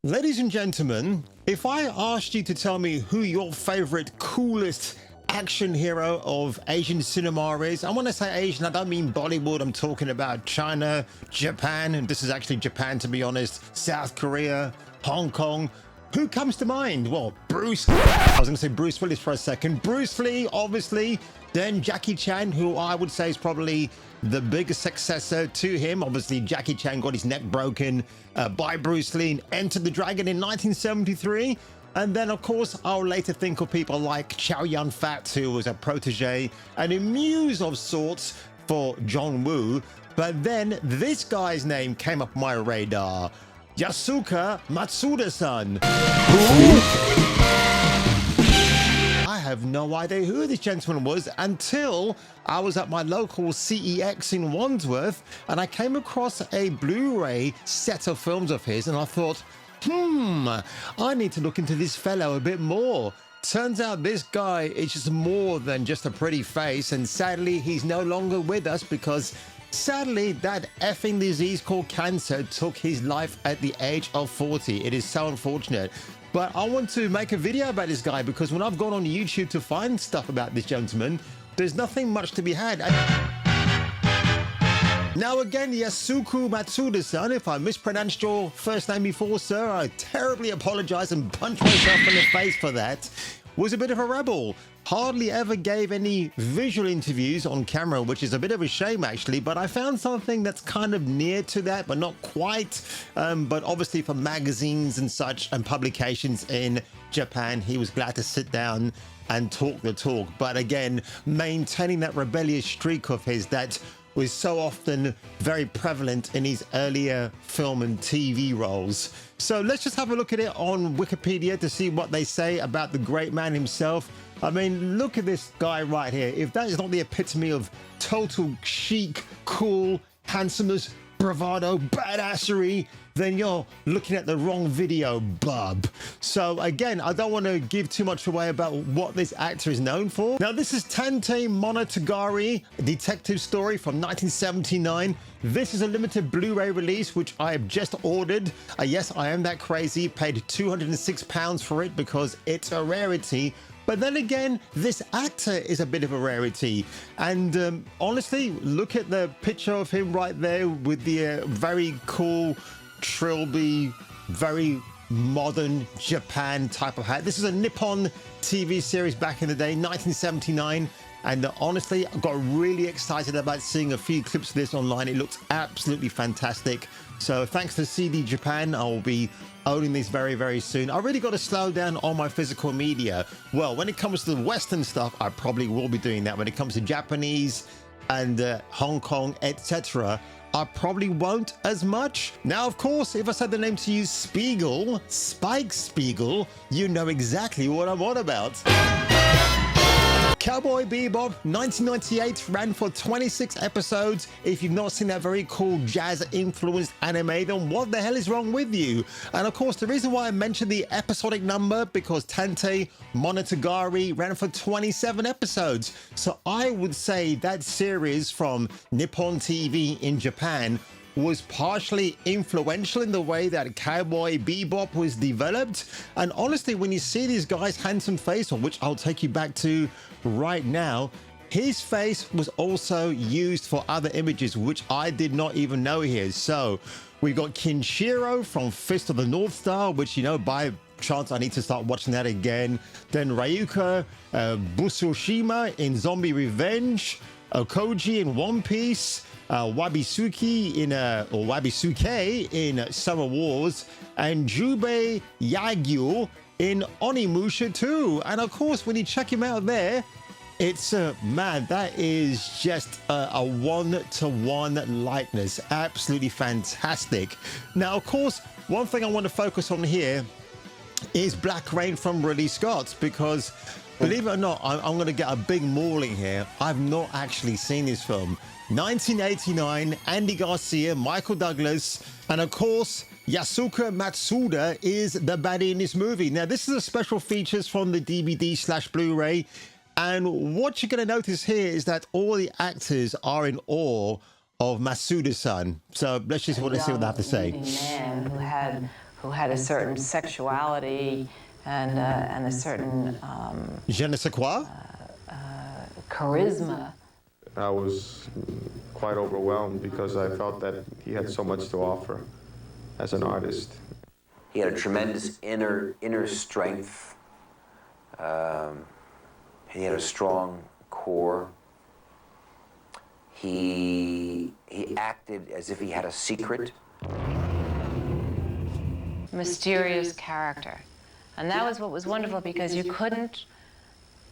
Ladies and gentlemen, if I asked you to tell me who your favorite, coolest action hero of Asian cinema is, and when I say Asian, I don't mean Bollywood, I'm talking about China, Japan, and this is actually Japan to be honest, South Korea, Hong Kong. Who comes to mind? Well, I was gonna say Bruce Willis for a second. Bruce Lee, obviously. Then Jackie Chan, who I would say is probably the biggest successor to him. Obviously, Jackie Chan got his neck broken by Bruce Lee in Enter the Dragon in 1973. And then, of course, I'll later think of people like Chow Yun-fat, who was a protege and a muse of sorts for John Woo. But then this guy's name came up my radar. Yūsaku Matsuda-san. I have no idea who this gentleman was until I was at my local CEX in Wandsworth and I came across a Blu-ray set of films of his and I thought, I need to look into this fellow a bit more. Turns out this guy is just more than just a pretty face, and sadly he's no longer with us because sadly that effing disease called cancer took his life at the age of 40. It is so unfortunate. But I want to make a video about this guy because when I've gone on YouTube to find stuff about this gentleman, there's nothing much to be had. Now again, Yūsaku Matsuda-san, if I mispronounced your first name before, sir, I terribly apologize and punch myself in the face for that. Was a bit of a rebel. Hardly ever gave any visual interviews on camera, which is a bit of a shame actually, but I found something that's kind of near to that, but not quite. But obviously for magazines and such and publications in Japan, he was glad to sit down and talk the talk. But again, maintaining that rebellious streak of his that was so often very prevalent in his earlier film and TV roles. So let's just have a look at it on Wikipedia to see what they say about the great man himself. I mean, look at this guy right here. If that is not the epitome of total chic, cool, handsomeness, bravado, badassery, then you're looking at the wrong video, bub. So again, I don't want to give too much away about what this actor is known for. Now, this is Tante Monogatari, a detective story from 1979. This is a limited Blu-ray release, which I have just ordered. Yes, I am that crazy. Paid £206 for it because it's a rarity. But then again, this actor is a bit of a rarity. And honestly, look at the picture of him right there with the very cool, trilby, very modern Japan type of hat. This is a Nippon TV series back in the day, 1979. And honestly, I got really excited about seeing a few clips of this online. It looks absolutely fantastic. So thanks to CD Japan, I'll be owning this very, very soon. I really got to slow down on my physical media. Well, when it comes to the Western stuff, I probably will be doing that. When it comes to Japanese and Hong Kong, etc., I probably won't as much. Now, of course, if I said the name to you, Spike Spiegel, you know exactly what I'm on about. Cowboy Bebop 1998 ran for 26 episodes. If you've not seen that very cool jazz-influenced anime, then what the hell is wrong with you? And of course, the reason why I mentioned the episodic number, because Tante Monogatari ran for 27 episodes. So I would say that series from Nippon TV in Japan was partially influential in the way that Cowboy Bebop was developed. And honestly, when you see this guy's handsome face, on which I'll take you back to right now, his face was also used for other images, which I did not even know here. So we've got Kinshiro from Fist of the North Star, which, you know, by chance I need to start watching that again. Then Ryuka Busushima in Zombie Revenge, Okoji in One Piece, Wabisuke in Summer Wars, and Jubei Yagyu in Onimusha 2. And of course, when you check him out there, it's man, that is just a one-to-one likeness. Absolutely fantastic. Now, of course, one thing I want to focus on here is Black Rain from Ridley Scott, because believe it or not, I'm going to get a big mauling here. I've not actually seen this film. 1989, Andy Garcia, Michael Douglas, and of course, Yūsaku Matsuda is the baddie in this movie. Now, this is a special features from the DVD/Blu-ray. And what you're going to notice here is that all the actors are in awe of Matsuda-san. So let's just want to see what they have to say. Man who had a certain sexuality and a certain Je ne sais quoi? Charisma. I was quite overwhelmed because I felt that he had so much to offer as an artist. He had a tremendous inner strength. He had a strong core. He acted as if he had a secret. Mysterious character. And that was what was wonderful, because you couldn't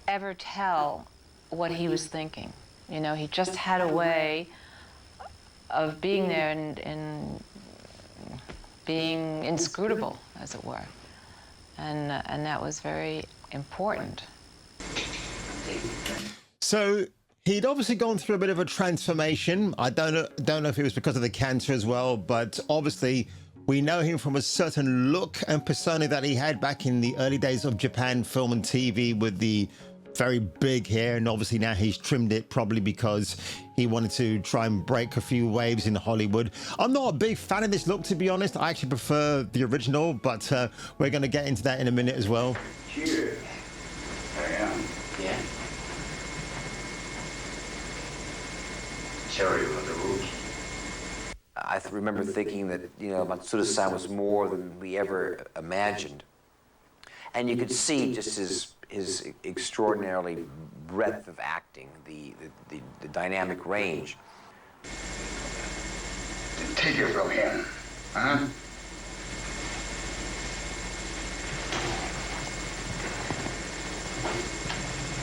ever tell what he was thinking. You know, he just had a way of being there and being inscrutable, as it were. And that was very important. So he'd obviously gone through a bit of a transformation. I don't know if it was because of the cancer as well, but obviously we know him from a certain look and persona that he had back in the early days of Japan film and TV with the very big hair, and obviously now he's trimmed it, probably because he wanted to try and break a few waves in Hollywood. I'm not a big fan of this look, to be honest. I actually prefer the original, but we're going to get into that in a minute as well. Cheers. I am. Yeah. Cherry on the roof. I remember thinking that, you know, Matsuda-san was more than we ever imagined. And you could see just his extraordinarily breadth of acting, the dynamic range. Take it from him, huh?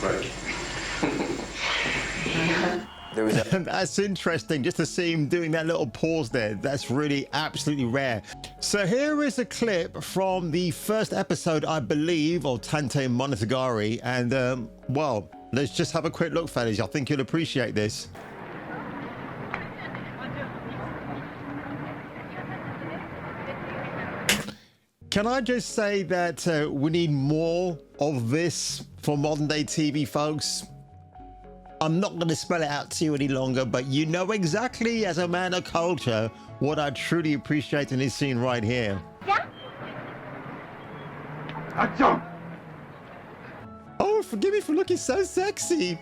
Right. There was a That's interesting, just to see him doing that little pause there. That's really absolutely rare. So here is a clip from the first episode, I believe, of Tante Monogatari, and well, let's just have a quick look, fellas. I think you'll appreciate this. Can I just say that we need more of this for modern day TV, folks? I'm not going to spell it out to you any longer, but you know exactly, as a man of culture, what I truly appreciate in this scene right here. Oh, forgive me for looking so sexy.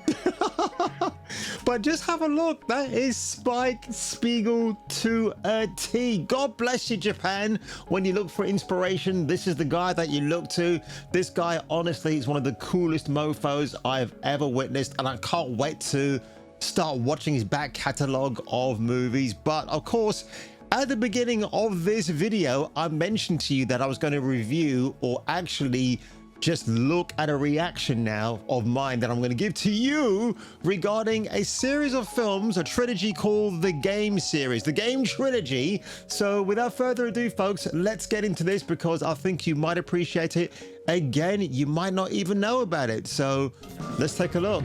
But just have a look. That is Spike Spiegel to a T. God bless you, Japan. When you look for inspiration, this is the guy that you look to. This guy, honestly, is one of the coolest mofos I've ever witnessed, and I can't wait to start watching his back catalogue of movies. But of course, at the beginning of this video, I mentioned to you that I was going to review, or actually just look at a reaction now of mine that I'm going to give to you regarding a series of films, a trilogy called the Game series, the Game trilogy. So without further ado, folks, let's get into this, because I think you might appreciate it. Again, you might not even know about it. So let's take a look.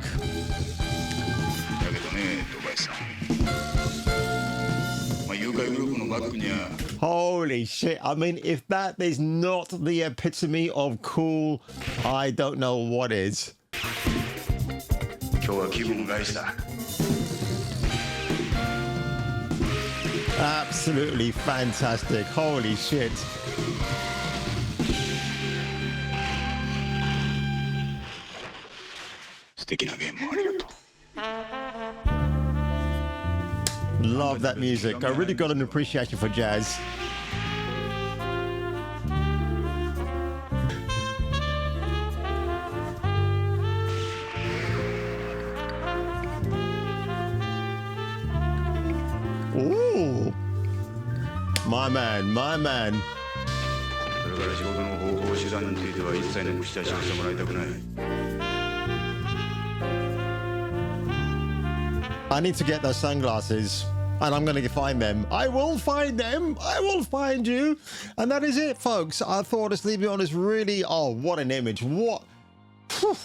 Holy shit. I mean, if that is not the epitome of cool, I don't know what is. Absolutely fantastic. Holy shit. Love that music. I really got an appreciation for jazz. Ooh. My man, my man. I need to get those sunglasses, and I'm going to find them. I will find them. I will find you. And that is it, folks. I thought, let's leave it on this really, oh, what an image. What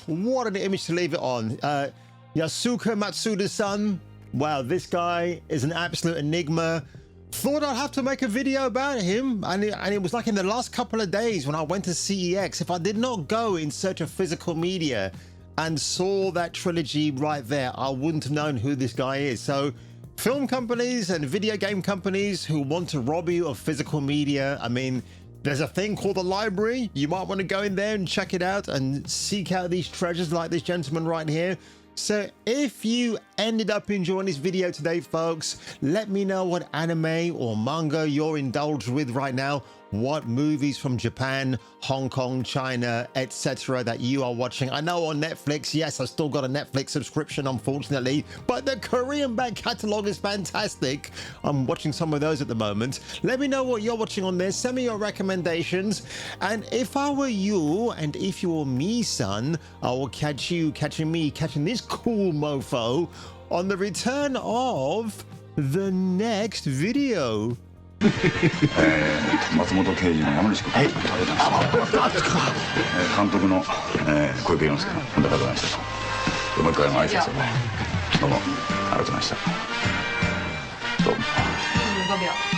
an image to leave it on. Yūsaku Matsuda-san. Wow, this guy is an absolute enigma. Thought I'd have to make a video about him, and it was like in the last couple of days when I went to CEX. If I did not go in search of physical media and saw that trilogy right there, I wouldn't have known who this guy is. So film companies and video game companies who want to rob you of physical media. I mean, there's a thing called the library. You might want to go in there and check it out and seek out these treasures like this gentleman right here. So if you ended up enjoying this video today, folks, let me know what anime or manga you're indulged with right now. What movies from Japan, Hong Kong, China, etc. that you are watching. I know on Netflix, yes, I've still got a Netflix subscription, unfortunately, but the Korean back catalog is fantastic. I'm watching some of those at the moment. Let me know what you're watching on there. Send me your recommendations. And if I were you, and if you were me, son, I will catch you catching me, catching this cool mofo on the return of the next video. 松本刑事の山西君、はい、監督の小池洋介の本田でございました。もう一回の挨拶をね、どうもありがとうございました。どうも。5秒。